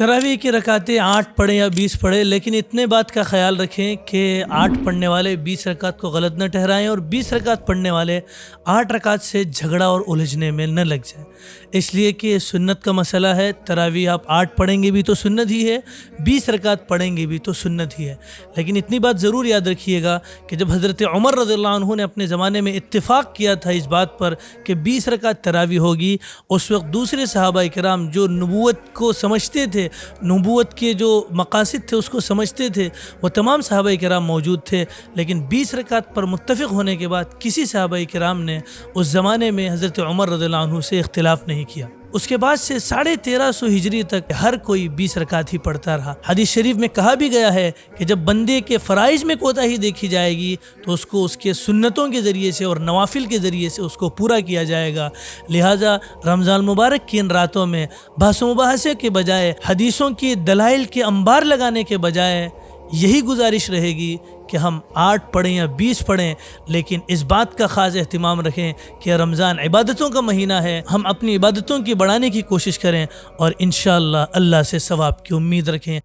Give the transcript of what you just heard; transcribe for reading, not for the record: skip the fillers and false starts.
تراویح کی رکعتیں 8 پڑھیں یا 20 پڑھیں، لیکن اتنے بات کا خیال رکھیں کہ 8 پڑھنے والے 20 رکعت کو غلط نہ ٹھہرائیں اور 20 رکعت پڑھنے والے 8 رکعت سے جھگڑا اور الجھنے میں نہ لگ جائیں، اس لیے کہ سنت کا مسئلہ ہے۔ تراویح آپ 8 پڑھیں گے بھی تو سنت ہی ہے، 20 رکعت پڑھیں گے بھی تو سنت ہی ہے۔ لیکن اتنی بات ضرور یاد رکھیے گا کہ جب حضرت عمر رضی اللہ عنہ نے اپنے زمانے میں اتفاق کیا تھا اس بات پر کہ 20 رکعت تراویح ہوگی، اس وقت دوسرے صحابہ کرام جو نبوت کو سمجھتے تھے، نبوت کے جو مقاصد تھے اس کو سمجھتے تھے، وہ تمام صحابہ کرام موجود تھے، لیکن 20 رکعت پر متفق ہونے کے بعد کسی صحابہ کرام نے اس زمانے میں حضرت عمر رضی اللہ عنہ سے اختلاف نہیں کیا۔ اس کے بعد سے 1350 ہجری تک ہر کوئی 20 رکعت ہی پڑھتا رہا۔ حدیث شریف میں کہا بھی گیا ہے کہ جب بندے کے فرائض میں کوتاہی دیکھی جائے گی تو اس کو اس کے سنتوں کے ذریعے سے اور نوافل کے ذریعے سے اس کو پورا کیا جائے گا۔ لہٰذا رمضان مبارک کی ان راتوں میں بحث و مباحثے کے بجائے، حدیثوں کی دلائل کے انبار لگانے کے بجائے یہی گزارش رہے گی کہ ہم 8 پڑھیں یا 20 پڑھیں، لیکن اس بات کا خاص اہتمام رکھیں کہ رمضان عبادتوں کا مہینہ ہے، ہم اپنی عبادتوں کی بڑھانے کی کوشش کریں اور انشاءاللہ اللہ سے ثواب کی امید رکھیں۔